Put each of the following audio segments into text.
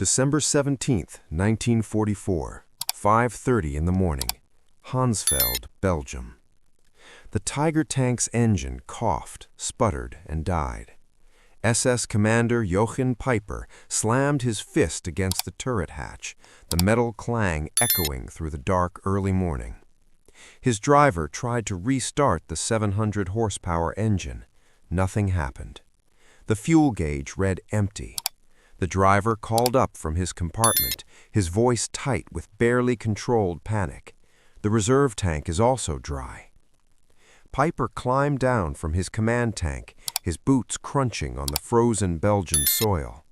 December 17th, 1944, 5:30 in the morning, Honsfeld, Belgium. The Tiger tank's engine coughed, sputtered, and died. SS Commander Joachim Peiper slammed his fist against the turret hatch, the metal clang echoing through the dark early morning. His driver tried to restart the 700 horsepower engine. Nothing happened. The fuel gauge read empty. The driver called up from his compartment, his voice tight with barely controlled panic. The reserve tank is also dry. Peiper climbed down from his command tank, his boots crunching on the frozen Belgian soil.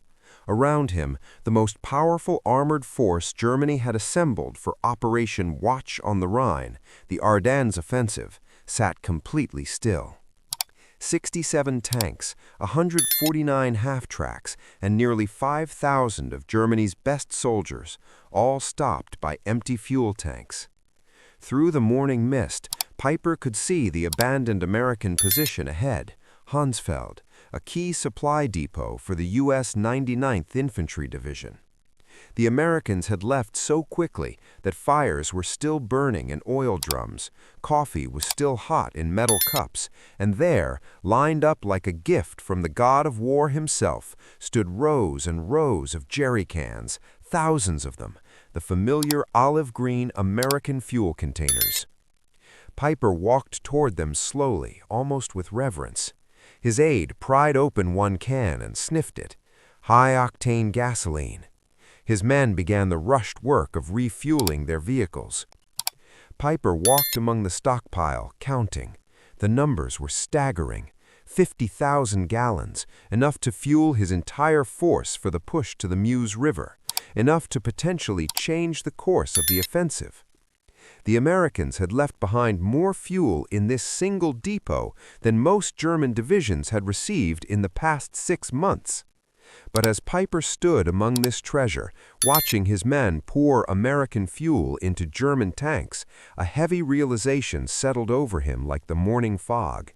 Around him, the most powerful armored force Germany had assembled for Operation Watch on the Rhine, the Ardennes offensive, sat completely still. 67 tanks, 149 half-tracks, and nearly 5,000 of Germany's best soldiers, all stopped by empty fuel tanks. Through the morning mist, Peiper could see the abandoned American position ahead, Honsfeld, a key supply depot for the U.S. 99th Infantry Division. The Americans had left so quickly that fires were still burning in oil drums, coffee was still hot in metal cups, and there, lined up like a gift from the god of war himself, stood rows and rows of jerry cans, thousands of them, the familiar olive-green American fuel containers. Peiper walked toward them slowly, almost with reverence. His aide pried open one can and sniffed it. High-octane gasoline. His men began the rushed work of refueling their vehicles. Peiper walked among the stockpile, counting. The numbers were staggering. 50,000 gallons, enough to fuel his entire force for the push to the Meuse River, enough to potentially change the course of the offensive. The Americans had left behind more fuel in this single depot than most German divisions had received in the past 6 months. But as Peiper stood among this treasure, watching his men pour American fuel into German tanks, a heavy realization settled over him like the morning fog.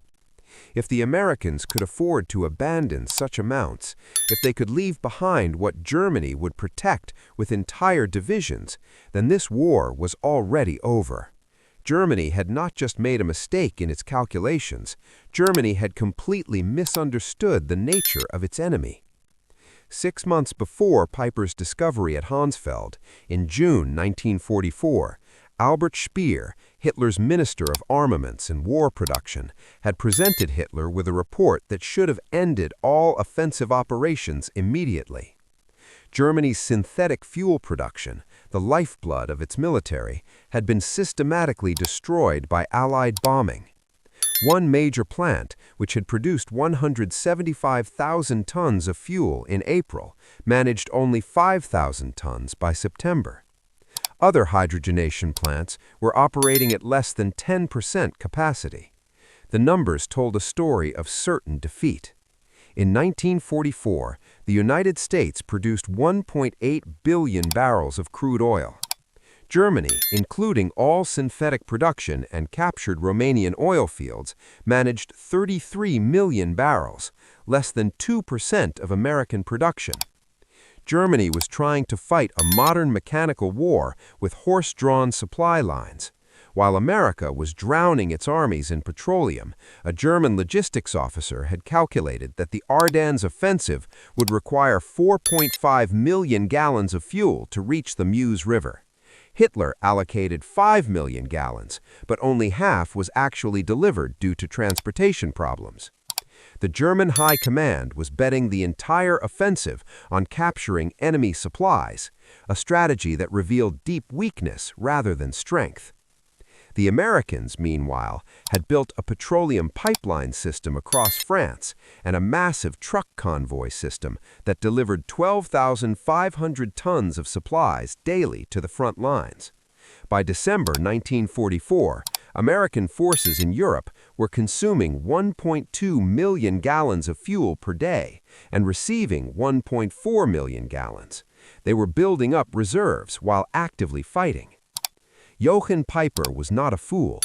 If the Americans could afford to abandon such amounts, if they could leave behind what Germany would protect with entire divisions, then this war was already over. Germany had not just made a mistake in its calculations, Germany had completely misunderstood the nature of its enemy. 6 months before Peiper's discovery at Honsfeld, in June 1944, Albert Speer, Hitler's Minister of Armaments and War Production, had presented Hitler with a report that should have ended all offensive operations immediately. Germany's synthetic fuel production, the lifeblood of its military, had been systematically destroyed by Allied bombing. One major plant, which had produced 175,000 tons of fuel in April, managed only 5,000 tons by September. Other hydrogenation plants were operating at less than 10% capacity. The numbers told a story of certain defeat. In 1944, the United States produced 1.8 billion barrels of crude oil. Germany, including all synthetic production and captured Romanian oil fields, managed 33 million barrels, less than 2% of American production. Germany was trying to fight a modern mechanical war with horse-drawn supply lines. While America was drowning its armies in petroleum, a German logistics officer had calculated that the Ardennes offensive would require 4.5 million gallons of fuel to reach the Meuse River. Hitler allocated 5 million gallons, but only half was actually delivered due to transportation problems. The German High Command was betting the entire offensive on capturing enemy supplies, a strategy that revealed deep weakness rather than strength. The Americans, meanwhile, had built a petroleum pipeline system across France and a massive truck convoy system that delivered 12,500 tons of supplies daily to the front lines. By December 1944, American forces in Europe were consuming 1.2 million gallons of fuel per day and receiving 1.4 million gallons. They were building up reserves while actively fighting. Joachim Peiper was not a fool.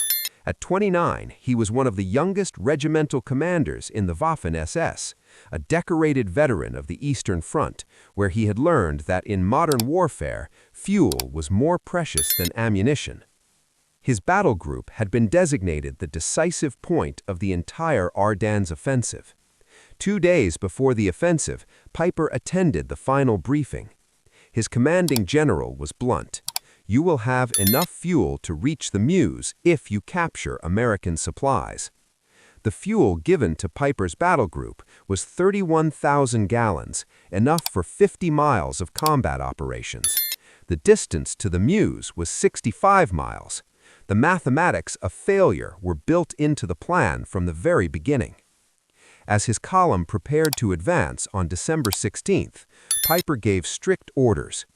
At 29, he was one of the youngest regimental commanders in the Waffen-SS, a decorated veteran of the Eastern Front, where he had learned that in modern warfare, fuel was more precious than ammunition. His battle group had been designated the decisive point of the entire Ardennes offensive. 2 days before the offensive, Peiper attended the final briefing. His commanding general was blunt. "You will have enough fuel to reach the Meuse if you capture American supplies." The fuel given to Peiper's battle group was 31,000 gallons, enough for 50 miles of combat operations. The distance to the Meuse was 65 miles. The mathematics of failure were built into the plan from the very beginning. As his column prepared to advance on December 16th, Peiper gave strict orders.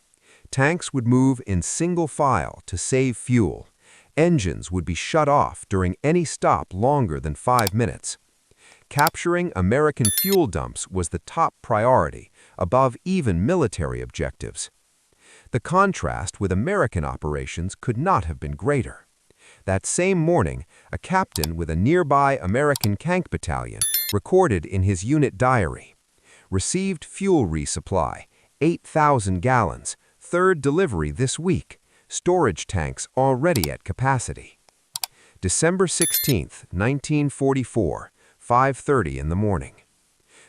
Tanks would move in single file to save fuel. Engines would be shut off during any stop longer than 5 minutes. Capturing American fuel dumps was the top priority, above even military objectives. The contrast with American operations could not have been greater. That same morning, a captain with a nearby American Kank battalion recorded in his unit diary, "Received fuel resupply, 8,000 gallons, third delivery this week, storage tanks already at capacity." December 16th, 1944, 5:30 in the morning.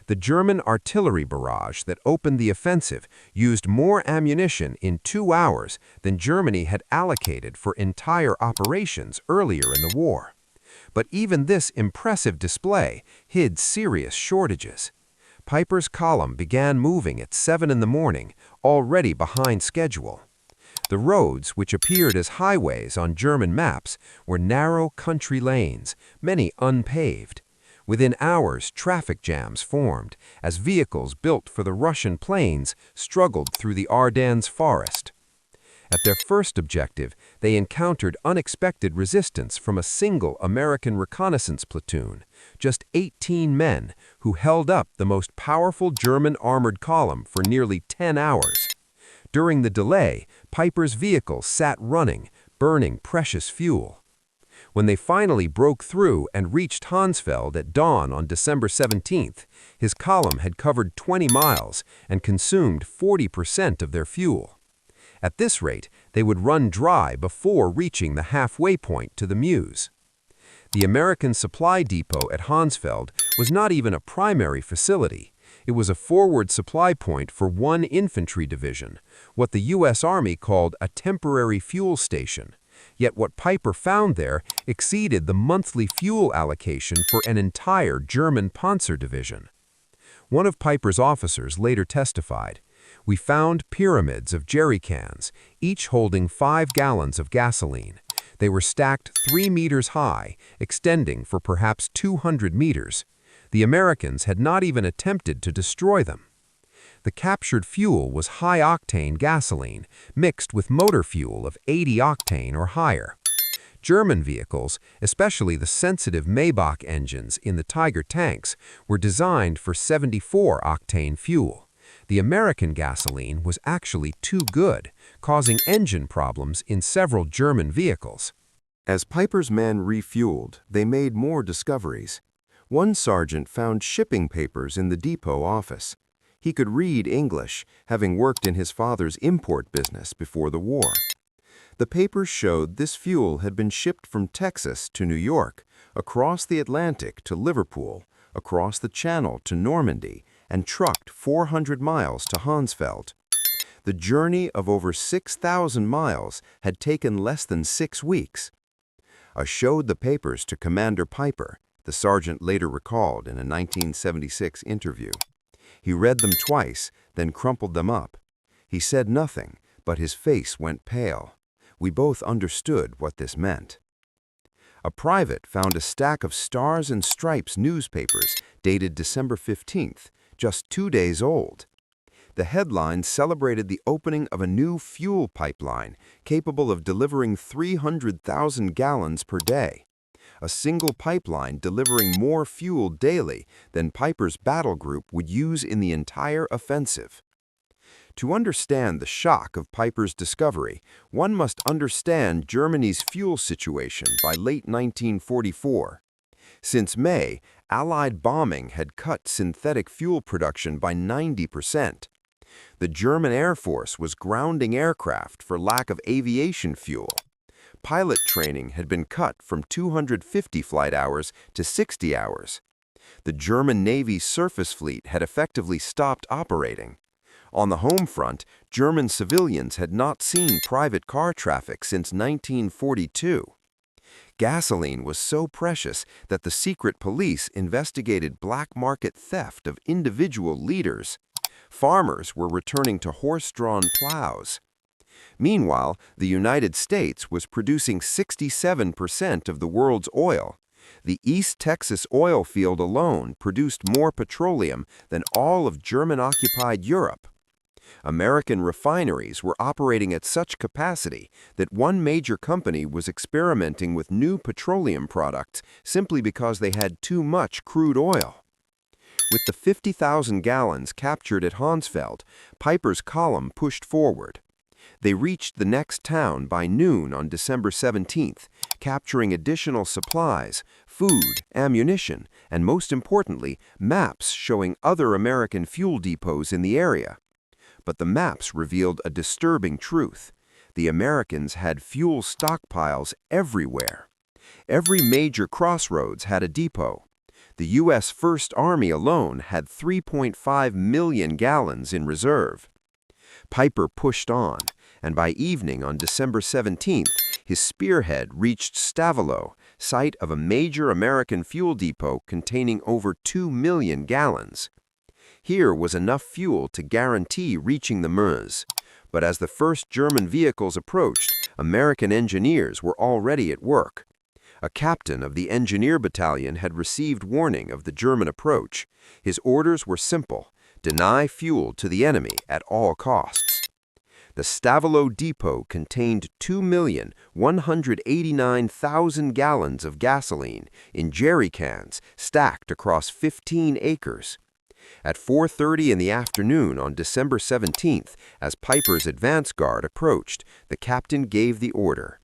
The German artillery barrage that opened the offensive used more ammunition in 2 hours than Germany had allocated for entire operations earlier in the war. But even this impressive display hid serious shortages. Peiper's column began moving at 7 in the morning, already behind schedule. The roads, which appeared as highways on German maps, were narrow country lanes, many unpaved. Within hours, traffic jams formed as vehicles built for the Russian plains struggled through the Ardennes forest. At their first objective, they encountered unexpected resistance from a single American reconnaissance platoon, just 18 men, who held up the most powerful German armored column for nearly 10 hours. During the delay, Peiper's vehicle sat running, burning precious fuel. When they finally broke through and reached Honsfeld at dawn on December 17th, his column had covered 20 miles and consumed 40% of their fuel. At this rate, they would run dry before reaching the halfway point to the Meuse. The American supply depot at Honsfeld was not even a primary facility. It was a forward supply point for one infantry division, what the U.S. Army called a temporary fuel station. Yet what Peiper found there exceeded the monthly fuel allocation for an entire German Panzer division. One of Peiper's officers later testified, "We found pyramids of jerry cans, each holding 5 gallons of gasoline. They were stacked 3 meters high, extending for perhaps 200 meters. The Americans had not even attempted to destroy them." The captured fuel was high-octane gasoline, mixed with motor fuel of 80 octane or higher. German vehicles, especially the sensitive Maybach engines in the Tiger tanks, were designed for 74 octane fuel. The American gasoline was actually too good, causing engine problems in several German vehicles. As Peiper's men refueled, they made more discoveries. One sergeant found shipping papers in the depot office. He could read English, having worked in his father's import business before the war. The papers showed this fuel had been shipped from Texas to New York, across the Atlantic to Liverpool, across the Channel to Normandy, and trucked 400 miles to Honsfeld. The journey of over 6,000 miles had taken less than 6 weeks. I showed the papers to Commander Peiper, the sergeant later recalled in a 1976 interview. He read them twice, then crumpled them up. He said nothing, but his face went pale. We both understood what this meant. A private found a stack of Stars and Stripes newspapers dated December 15th, just 2 days old. The headline celebrated the opening of a new fuel pipeline capable of delivering 300,000 gallons per day. A single pipeline delivering more fuel daily than Peiper's battle group would use in the entire offensive. To understand the shock of Peiper's discovery, one must understand Germany's fuel situation by late 1944. Since May, Allied bombing had cut synthetic fuel production by 90%. The German Air Force was grounding aircraft for lack of aviation fuel. Pilot training had been cut from 250 flight hours to 60 hours. The German Navy's surface fleet had effectively stopped operating. On the home front, German civilians had not seen private car traffic since 1942. Gasoline was so precious that the secret police investigated black market theft of individual liters. Farmers were returning to horse-drawn plows. Meanwhile, the United States was producing 67% of the world's oil. The East Texas oil field alone produced more petroleum than all of German-occupied Europe. American refineries were operating at such capacity that one major company was experimenting with new petroleum products simply because they had too much crude oil. With the 50,000 gallons captured at Honsfeld, Peiper's column pushed forward. They reached the next town by noon on December 17th, capturing additional supplies, food, ammunition, and most importantly, maps showing other American fuel depots in the area. But the maps revealed a disturbing truth. The Americans had fuel stockpiles everywhere. Every major crossroads had a depot. The U.S. First Army alone had 3.5 million gallons in reserve. Peiper pushed on, and by evening on December 17th, his spearhead reached Stavelot, site of a major American fuel depot containing over 2 million gallons. Here was enough fuel to guarantee reaching the Meuse. But as the first German vehicles approached, American engineers were already at work. A captain of the engineer battalion had received warning of the German approach. His orders were simple: deny fuel to the enemy at all costs. The Stavelot depot contained 2,189,000 gallons of gasoline in jerry cans stacked across 15 acres. At 4:30 in the afternoon on December 17th, as Peiper's advance guard approached, the captain gave the order.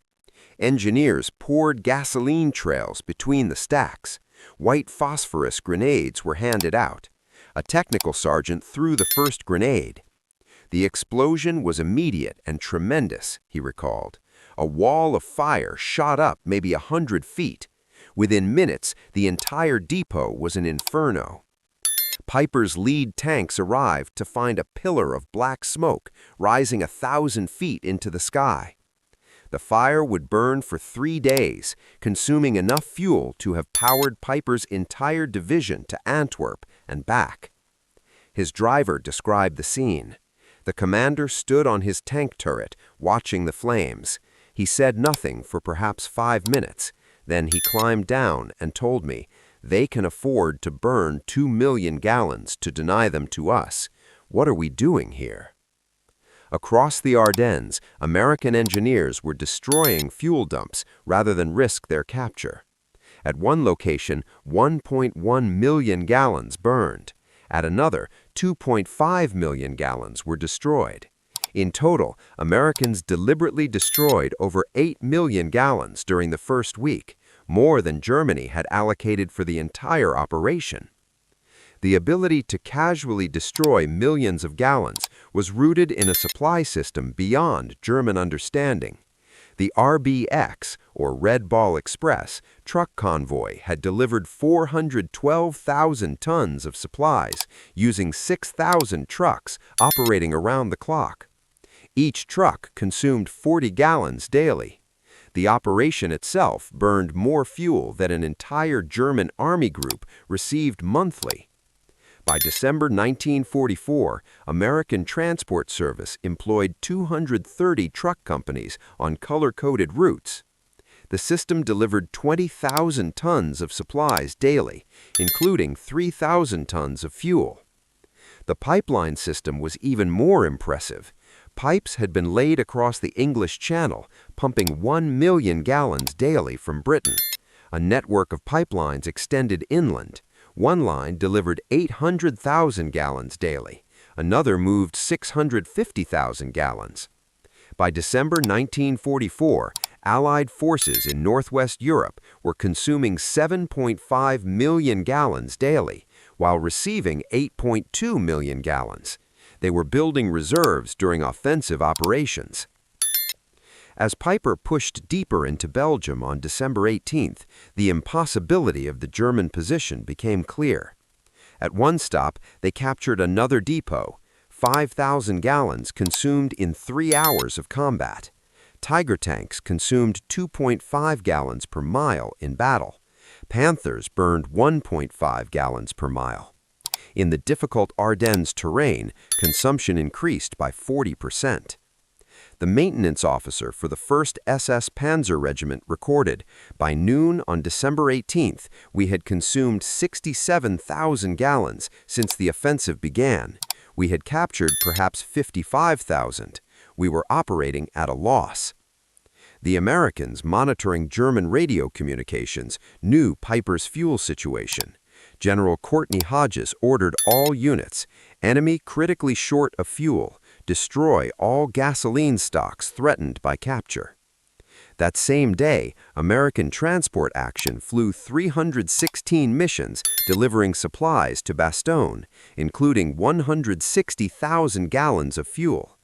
Engineers poured gasoline trails between the stacks. White phosphorus grenades were handed out. A technical sergeant threw the first grenade. The explosion was immediate and tremendous, he recalled. A wall of fire shot up maybe 100 feet. Within minutes, the entire depot was an inferno. Peiper's lead tanks arrived to find a pillar of black smoke rising 1,000 feet into the sky. The fire would burn for 3 days, consuming enough fuel to have powered Peiper's entire division to Antwerp and back. His driver described the scene. The commander stood on his tank turret, watching the flames. He said nothing for perhaps 5 minutes. Then he climbed down and told me, "They can afford to burn 2 million gallons to deny them to us. What are we doing here?" Across the Ardennes, American engineers were destroying fuel dumps rather than risk their capture. At one location, 1.1 million gallons burned. At another, 2.5 million gallons were destroyed. In total, Americans deliberately destroyed over 8 million gallons during the first week, more than Germany had allocated for the entire operation. The ability to casually destroy millions of gallons was rooted in a supply system beyond German understanding. The RBX, or Red Ball Express, truck convoy had delivered 412,000 tons of supplies using 6,000 trucks operating around the clock. Each truck consumed 40 gallons daily. The operation itself burned more fuel than an entire German army group received monthly. By December 1944, American Transport Service employed 230 truck companies on color-coded routes. The system delivered 20,000 tons of supplies daily, including 3,000 tons of fuel. The pipeline system was even more impressive. Pipes had been laid across the English Channel, pumping 1 million gallons daily from Britain. A network of pipelines extended inland. One line delivered 800,000 gallons daily. Another moved 650,000 gallons. By December 1944, Allied forces in Northwest Europe were consuming 7.5 million gallons daily, while receiving 8.2 million gallons. They were building reserves during offensive operations. As Peiper pushed deeper into Belgium on December 18th, the impossibility of the German position became clear. At one stop, they captured another depot, 5,000 gallons consumed in 3 hours of combat. Tiger tanks consumed 2.5 gallons per mile in battle. Panthers burned 1.5 gallons per mile. In the difficult Ardennes terrain, consumption increased by 40%. The maintenance officer for the 1st SS Panzer Regiment recorded, by noon on December 18th, we had consumed 67,000 gallons since the offensive began. We had captured perhaps 55,000. We were operating at a loss. The Americans monitoring German radio communications knew Peiper's fuel situation. General Courtney Hodges ordered all units, enemy critically short of fuel, destroy all gasoline stocks threatened by capture. That same day, American transport action flew 316 missions delivering supplies to Bastogne, including 160,000 gallons of fuel.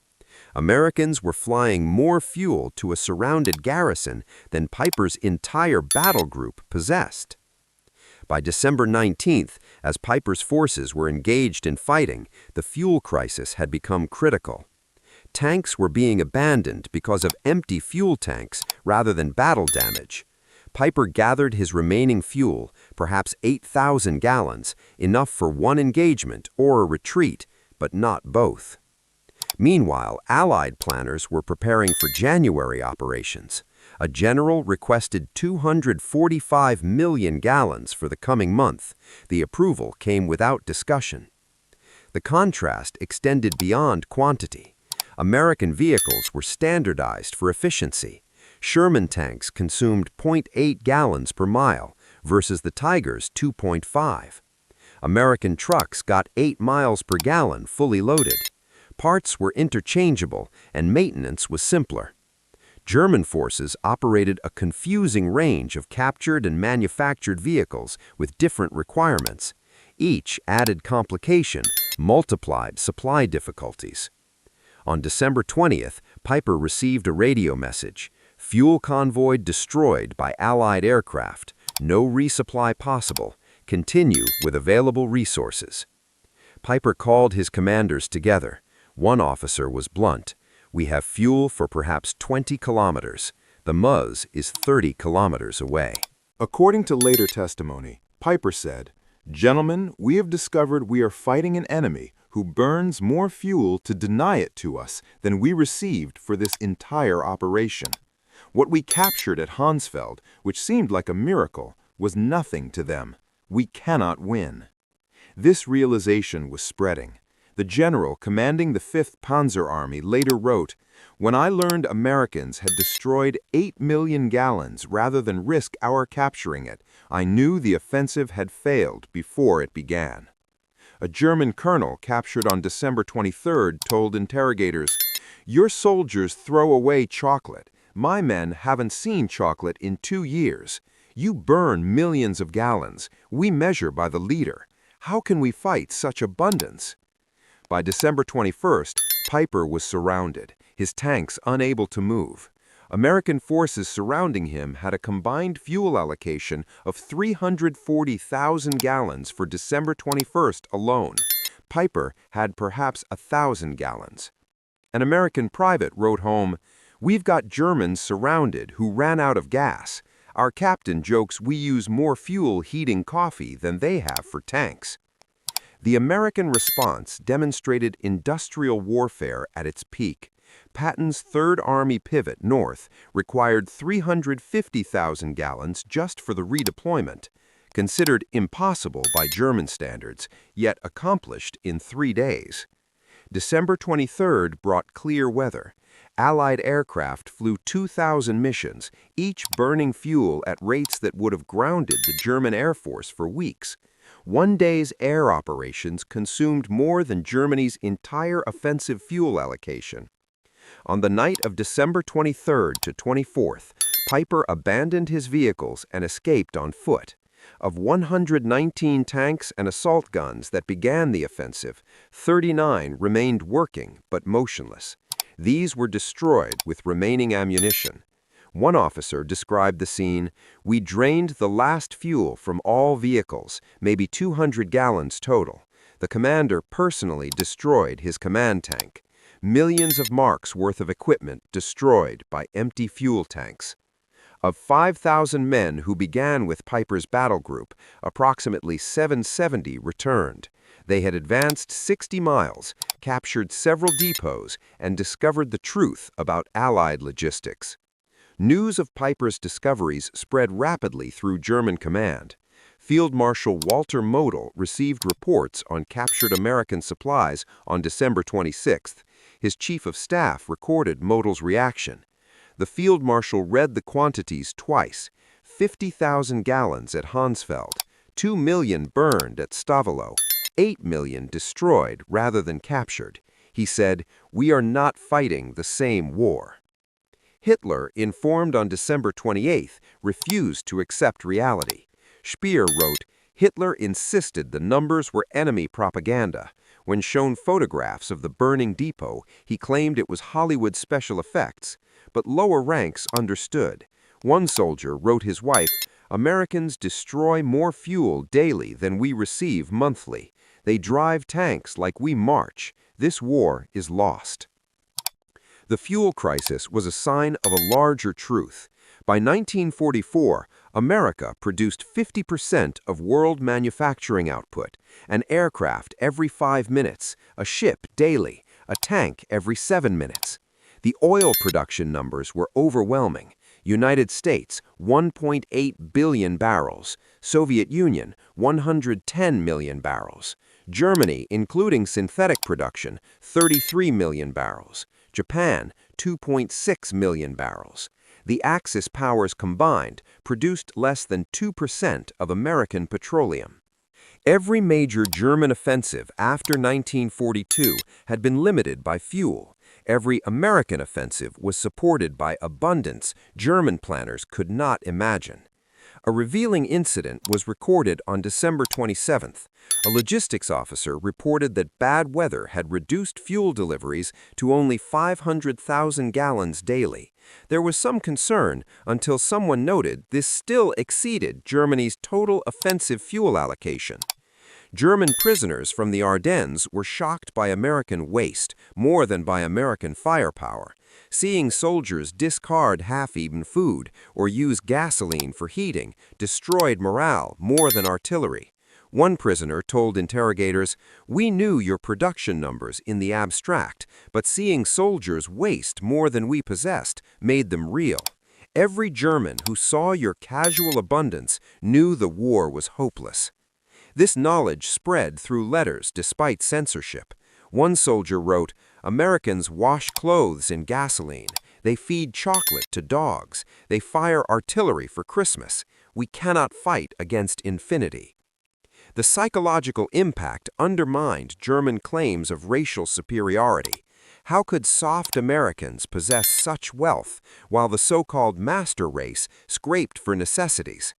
Americans were flying more fuel to a surrounded garrison than Peiper's entire battle group possessed. By December 19th, as Peiper's forces were engaged in fighting, the fuel crisis had become critical. Tanks were being abandoned because of empty fuel tanks rather than battle damage. Peiper gathered his remaining fuel, perhaps 8,000 gallons, enough for one engagement or a retreat, but not both. Meanwhile, Allied planners were preparing for January operations. A general requested 245 million gallons for the coming month. The approval came without discussion. The contrast extended beyond quantity. American vehicles were standardized for efficiency. Sherman tanks consumed 0.8 gallons per mile versus the Tiger's 2.5. American trucks got 8 miles per gallon fully loaded. Parts were interchangeable and maintenance was simpler. German forces operated a confusing range of captured and manufactured vehicles with different requirements. Each added complication, multiplied supply difficulties. On December 20th, Peiper received a radio message. Fuel convoy destroyed by Allied aircraft. No resupply possible. Continue with available resources. Peiper called his commanders together. One officer was blunt. We have fuel for perhaps 20 kilometers. The Meuse is 30 kilometers away. According to later testimony, Peiper said, "Gentlemen, we have discovered we are fighting an enemy who burns more fuel to deny it to us than we received for this entire operation. What we captured at Honsfeld, which seemed like a miracle, was nothing to them. We cannot win." This realization was spreading. The general commanding the 5th Panzer Army later wrote, "When I learned Americans had destroyed 8 million gallons rather than risk our capturing it, I knew the offensive had failed before it began." A German colonel captured on December 23rd told interrogators, "Your soldiers throw away chocolate. My men haven't seen chocolate in 2 years. You burn millions of gallons. We measure by the liter. How can we fight such abundance?" By December 21st, Peiper was surrounded, his tanks unable to move. American forces surrounding him had a combined fuel allocation of 340,000 gallons for December 21st alone. Peiper had perhaps 1,000 gallons. An American private wrote home, "We've got Germans surrounded who ran out of gas. Our captain jokes we use more fuel heating coffee than they have for tanks." The American response demonstrated industrial warfare at its peak. Patton's Third Army pivot north required 350,000 gallons just for the redeployment, considered impossible by German standards, yet accomplished in 3 days. December 23rd brought clear weather. Allied aircraft flew 2,000 missions, each burning fuel at rates that would have grounded the German Air Force for weeks. 1 day's air operations consumed more than Germany's entire offensive fuel allocation. On the night of December 23rd to 24th, Peiper abandoned his vehicles and escaped on foot. Of 119 tanks and assault guns that began the offensive, 39 remained working but motionless. These were destroyed with remaining ammunition. One officer described the scene, "We drained the last fuel from all vehicles, maybe 200 gallons total. The commander personally destroyed his command tank. Millions of marks worth of equipment destroyed by empty fuel tanks." Of 5,000 men who began with Peiper's battle group, approximately 770 returned. They had advanced 60 miles, captured several depots, and discovered the truth about Allied logistics. News of Peiper's discoveries spread rapidly through German command. Field Marshal Walter Model received reports on captured American supplies on December 26th. His chief of staff recorded Model's reaction. The field marshal read the quantities twice: 50,000 gallons at Honsfeld, 2 million burned at Stavelo, 8 million destroyed rather than captured. He said, "We are not fighting the same war." Hitler, informed on December 28th, refused to accept reality. Speer wrote, "Hitler insisted the numbers were enemy propaganda. When shown photographs of the burning depot, he claimed it was Hollywood special effects. But lower ranks understood. One soldier wrote his wife, 'Americans destroy more fuel daily than we receive monthly. They drive tanks like we march. This war is lost.'" The fuel crisis was a sign of a larger truth. By 1944, America produced 50% of world manufacturing output, an aircraft every 5 minutes, a ship daily, a tank every 7 minutes. The oil production numbers were overwhelming. United States, 1.8 billion barrels. Soviet Union, 110 million barrels. Germany, including synthetic production, 33 million barrels. Japan, 2.6 million barrels. The Axis powers combined produced less than 2% of American petroleum. Every major German offensive after 1942 had been limited by fuel. Every American offensive was supported by abundance German planners could not imagine. A revealing incident was recorded on December 27th. A logistics officer reported that bad weather had reduced fuel deliveries to only 500,000 gallons daily. There was some concern until someone noted this still exceeded Germany's total offensive fuel allocation. German prisoners from the Ardennes were shocked by American waste more than by American firepower. Seeing soldiers discard half-eaten food or use gasoline for heating destroyed morale more than artillery. One prisoner told interrogators, "We knew your production numbers in the abstract, but seeing soldiers waste more than we possessed made them real. Every German who saw your casual abundance knew the war was hopeless." This knowledge spread through letters despite censorship. One soldier wrote, "Americans wash clothes in gasoline. They feed chocolate to dogs. They fire artillery for Christmas. We cannot fight against infinity." The psychological impact undermined German claims of racial superiority. How could soft Americans possess such wealth while the so-called master race scraped for necessities?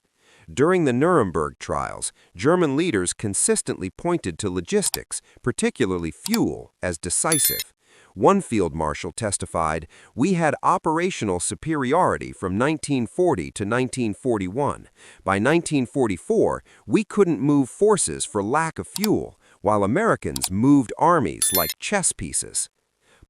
During the Nuremberg trials, German leaders consistently pointed to logistics, particularly fuel, as decisive. One field marshal testified, "We had operational superiority from 1940 to 1941. By 1944, we couldn't move forces for lack of fuel, while Americans moved armies like chess pieces."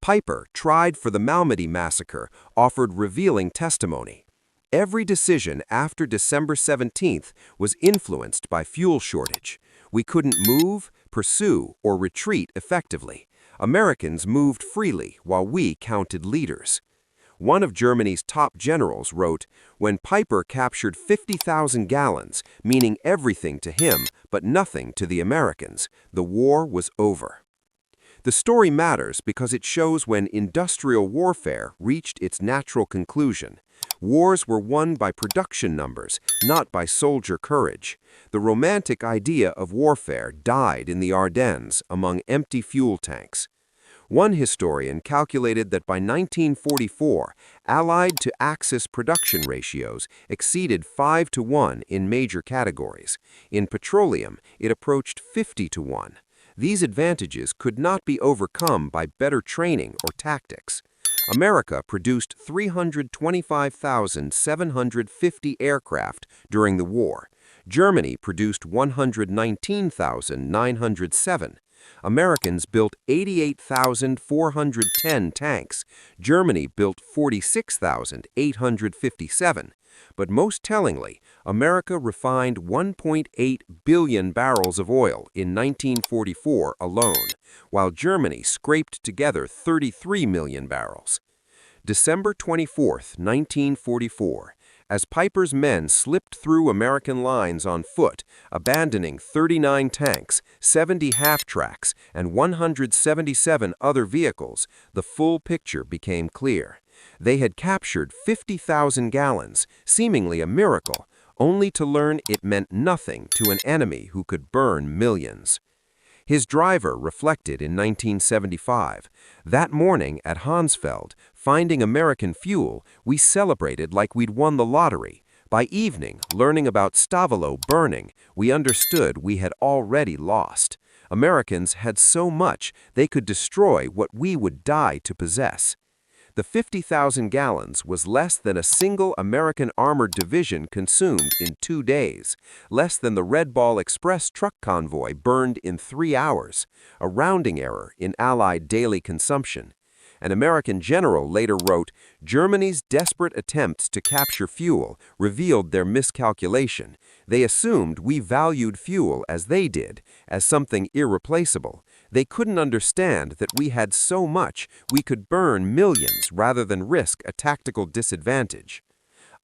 Peiper, tried for the Malmedy massacre, offered revealing testimony. Every decision after December 17th was influenced by fuel shortage. We couldn't move, pursue, or retreat effectively. Americans moved freely while we counted leaders. One of Germany's top generals wrote, "When Peiper captured 50,000 gallons, meaning everything to him but nothing to the Americans, the war was over." The story matters because it shows when industrial warfare reached its natural conclusion. Wars were won by production numbers, not by soldier courage. The romantic idea of warfare died in the Ardennes among empty fuel tanks. One historian calculated that by 1944, Allied to Axis production ratios exceeded 5 to 1 in major categories. In petroleum, it approached 50 to 1. These advantages could not be overcome by better training or tactics. America produced 325,750 aircraft during the war. Germany produced 119,907. Americans built 88,410 tanks. Germany built 46,857. But most tellingly, America refined 1.8 billion barrels of oil in 1944 alone, while Germany scraped together 33 million barrels. December 24, 1944. As Peiper's men slipped through American lines on foot, abandoning 39 tanks, 70 half-tracks, and 177 other vehicles, the full picture became clear. They had captured 50,000 gallons, seemingly a miracle, only to learn it meant nothing to an enemy who could burn millions. His driver reflected in 1975. That morning at Honsfeld, finding American fuel, we celebrated like we'd won the lottery. By evening, learning about Stavalo burning, we understood we had already lost. Americans had so much they could destroy what we would die to possess. The 50,000 gallons was less than a single American armored division consumed in 2 days, less than the Red Ball Express truck convoy burned in 3 hours, a rounding error in Allied daily consumption. An American general later wrote, "Germany's desperate attempts to capture fuel revealed their miscalculation. They assumed we valued fuel as they did, as something irreplaceable. They couldn't understand that we had so much we could burn millions rather than risk a tactical disadvantage."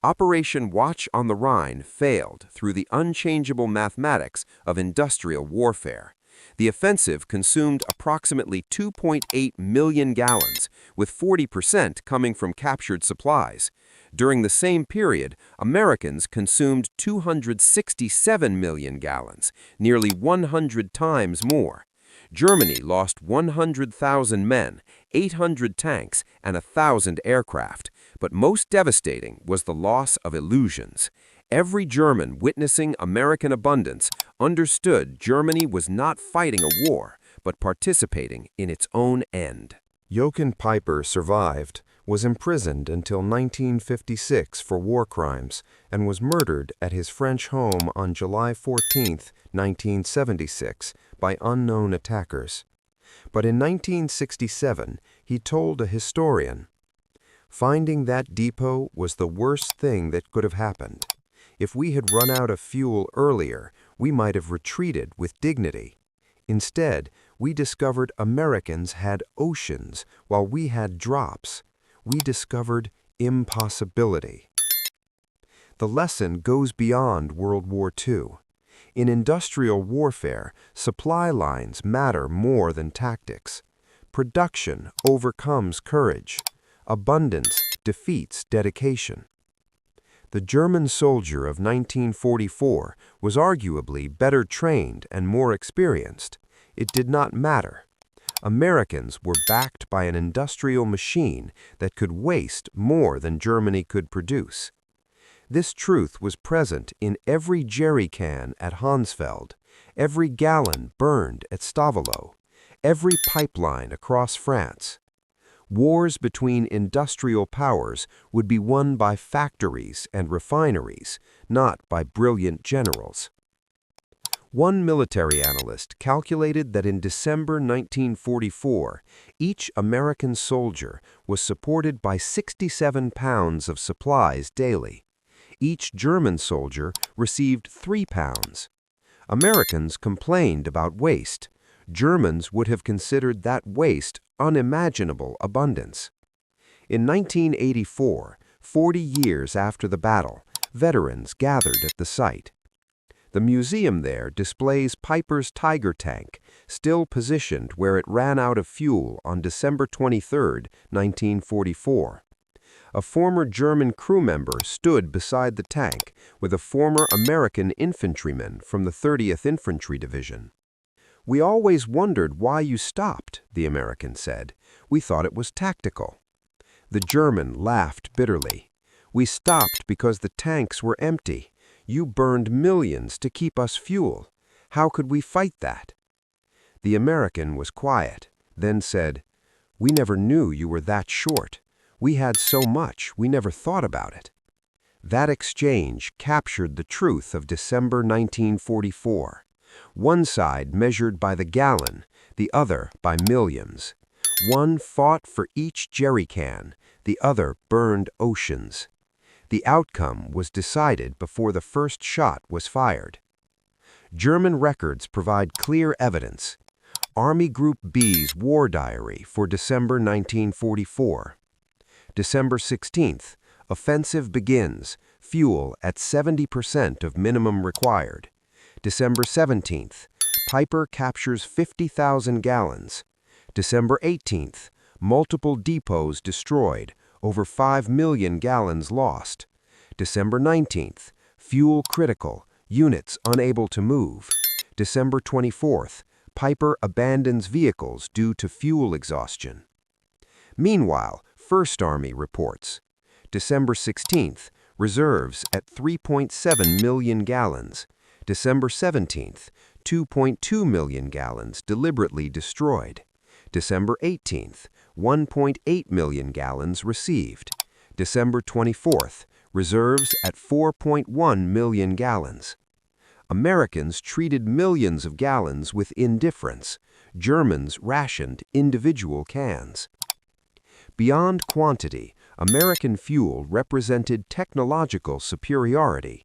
Operation Watch on the Rhine failed through the unchangeable mathematics of industrial warfare. The offensive consumed approximately 2.8 million gallons, with 40% coming from captured supplies. During the same period, Americans consumed 267 million gallons, nearly 100 times more. Germany lost 100,000 men, 800 tanks, and 1,000 aircraft. But most devastating was the loss of illusions. Every German witnessing American abundance understood Germany was not fighting a war, but participating in its own end. Joachim Peiper survived, was imprisoned until 1956 for war crimes, and was murdered at his French home on July 14, 1976, by unknown attackers. But in 1967, he told a historian, "Finding that depot was the worst thing that could have happened. If we had run out of fuel earlier, we might have retreated with dignity. Instead, we discovered Americans had oceans while we had drops. We discovered impossibility." The lesson goes beyond World War II. In industrial warfare, supply lines matter more than tactics. Production overcomes courage. Abundance defeats dedication. The German soldier of 1944 was arguably better trained and more experienced. It did not matter. Americans were backed by an industrial machine that could waste more than Germany could produce. This truth was present in every jerry can at Honsfeld, every gallon burned at Stavalo, every pipeline across France. Wars between industrial powers would be won by factories and refineries, not by brilliant generals. One military analyst calculated that in December 1944, each American soldier was supported by 67 pounds of supplies daily. Each German soldier received 3 pounds. Americans complained about waste. Germans would have considered that waste unimaginable abundance. In 1984, 40 years after the battle, veterans gathered at the site. The museum there displays Peiper's Tiger tank, still positioned where it ran out of fuel on December 23, 1944. A former German crew member stood beside the tank with a former American infantryman from the 30th Infantry Division. "We always wondered why you stopped," the American said. "We thought it was tactical." The German laughed bitterly. "We stopped because the tanks were empty. You burned millions to keep us fuel. How could we fight that?" The American was quiet, then said, "We never knew you were that short. We had so much, we never thought about it." That exchange captured the truth of December 1944. One side measured by the gallon, the other by millions. One fought for each jerry can, the other burned oceans. The outcome was decided before the first shot was fired. German records provide clear evidence. Army Group B's War Diary for December 1944. December 16th, offensive begins, fuel at 70% of minimum required. December 17th, Peiper captures 50,000 gallons. December 18th, multiple depots destroyed, over 5 million gallons lost. December 19th, fuel critical, units unable to move. December 24th, Peiper abandons vehicles due to fuel exhaustion. Meanwhile, First Army reports. December 16th, reserves at 3.7 million gallons. December 17th, 2.2 million gallons deliberately destroyed. December 18th, 1.8 million gallons received. December 24th, reserves at 4.1 million gallons. Americans treated millions of gallons with indifference. Germans rationed individual cans. Beyond quantity, American fuel represented technological superiority.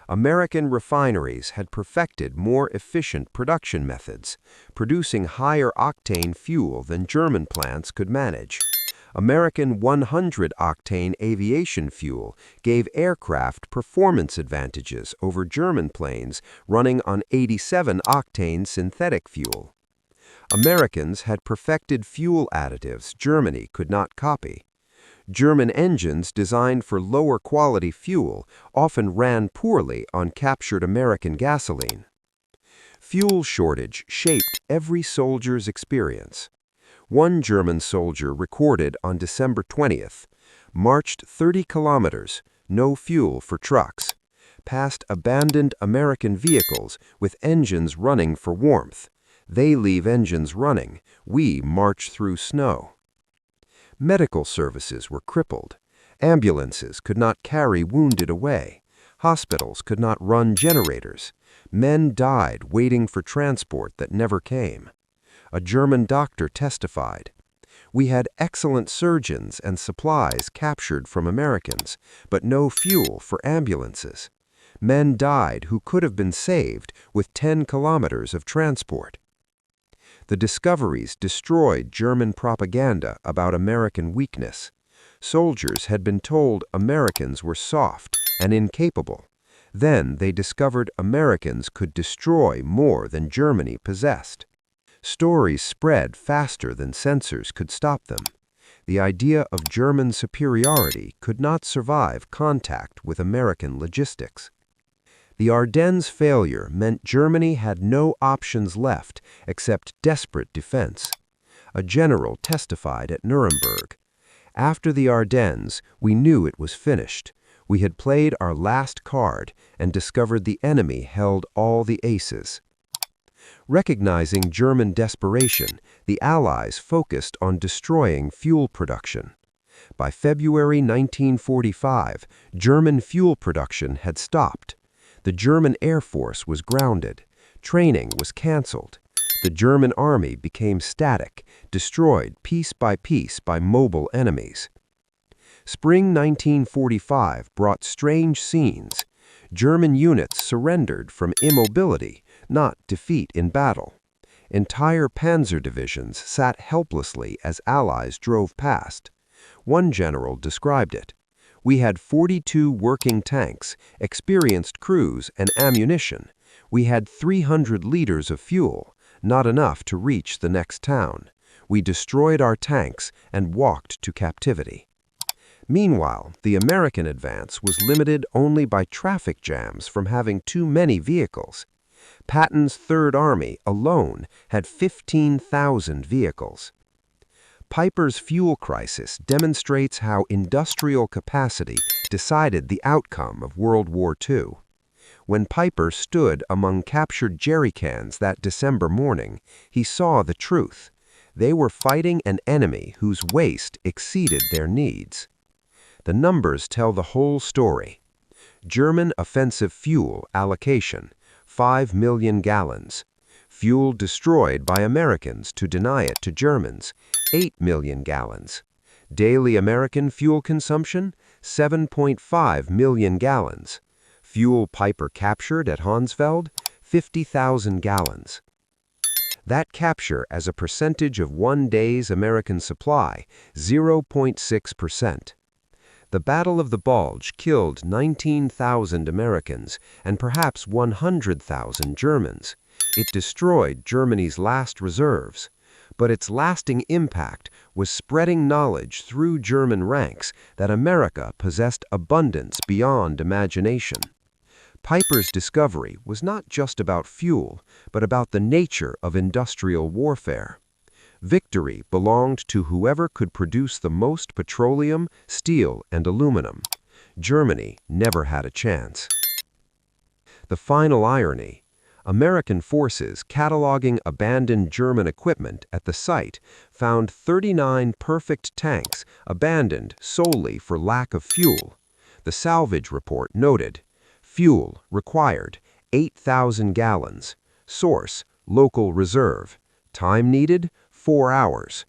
American refineries had perfected more efficient production methods, producing higher octane fuel than German plants could manage. American 100-octane aviation fuel gave aircraft performance advantages over German planes running on 87-octane synthetic fuel. Americans had perfected fuel additives Germany could not copy. German engines designed for lower quality fuel often ran poorly on captured American gasoline. Fuel shortage shaped every soldier's experience. One German soldier recorded on December 20th, marched 30 kilometers, no fuel for trucks, past abandoned American vehicles with engines running for warmth. They leave engines running, we march through snow. Medical services were crippled. Ambulances could not carry wounded away. Hospitals could not run generators. Men died waiting for transport that never came. A German doctor testified, "We had excellent surgeons and supplies captured from Americans, but no fuel for ambulances. Men died who could have been saved with 10 kilometers of transport." The discoveries destroyed German propaganda about American weakness. Soldiers had been told Americans were soft and incapable. Then they discovered Americans could destroy more than Germany possessed. Stories spread faster than censors could stop them. The idea of German superiority could not survive contact with American logistics. The Ardennes failure meant Germany had no options left except desperate defense. A general testified at Nuremberg, "After the Ardennes, we knew it was finished. We had played our last card and discovered the enemy held all the aces." Recognizing German desperation, the Allies focused on destroying fuel production. By February 1945, German fuel production had stopped. The German Air Force was grounded. Training was canceled. The German army became static, destroyed piece by mobile enemies. Spring 1945 brought strange scenes. German units surrendered from immobility, not defeat in battle. Entire panzer divisions sat helplessly as Allies drove past. One general described it, "We had 42 working tanks, experienced crews, and ammunition. We had 300 liters of fuel, not enough to reach the next town. We destroyed our tanks and walked to captivity." Meanwhile, the American advance was limited only by traffic jams from having too many vehicles. Patton's Third Army alone had 15,000 vehicles. Peiper's fuel crisis demonstrates how industrial capacity decided the outcome of World War II. When Peiper stood among captured jerrycans that December morning, he saw the truth. They were fighting an enemy whose waste exceeded their needs. The numbers tell the whole story. German offensive fuel allocation, 5 million gallons. Fuel destroyed by Americans to deny it to Germans, 8 million gallons. Daily American fuel consumption, 7.5 million gallons. Fuel Peiper captured at Honsfeld, 50,000 gallons. That capture as a percentage of one day's American supply, 0.6%. The Battle of the Bulge killed 19,000 Americans and perhaps 100,000 Germans. It destroyed Germany's last reserves. But its lasting impact was spreading knowledge through German ranks that America possessed abundance beyond imagination. Peiper's discovery was not just about fuel, but about the nature of industrial warfare. Victory belonged to whoever could produce the most petroleum, steel, and aluminum. Germany never had a chance. The final irony: American forces cataloging abandoned German equipment at the site found 39 perfect tanks abandoned solely for lack of fuel. The salvage report noted, fuel required 8,000 gallons. Source, local reserve. Time needed, 4 hours.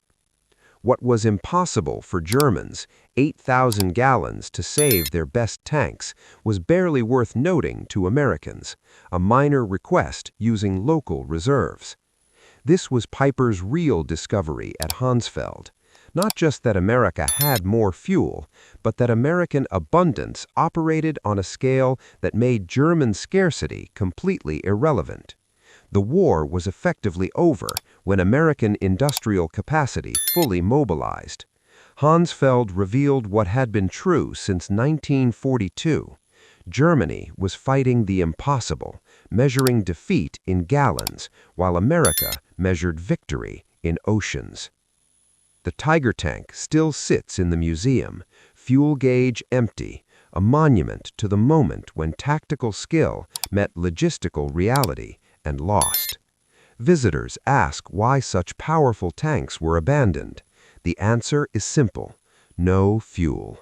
What was impossible for Germans, 8,000 gallons to save their best tanks, was barely worth noting to Americans, a minor request using local reserves. This was Peiper's real discovery at Honsfeld. Not just that America had more fuel, but that American abundance operated on a scale that made German scarcity completely irrelevant. The war was effectively over when American industrial capacity fully mobilized. Honsfeld revealed what had been true since 1942. Germany was fighting the impossible, measuring defeat in gallons, while America measured victory in oceans. The Tiger tank still sits in the museum, fuel gauge empty, a monument to the moment when tactical skill met logistical reality and lost. Visitors ask why such powerful tanks were abandoned. The answer is simple: no fuel.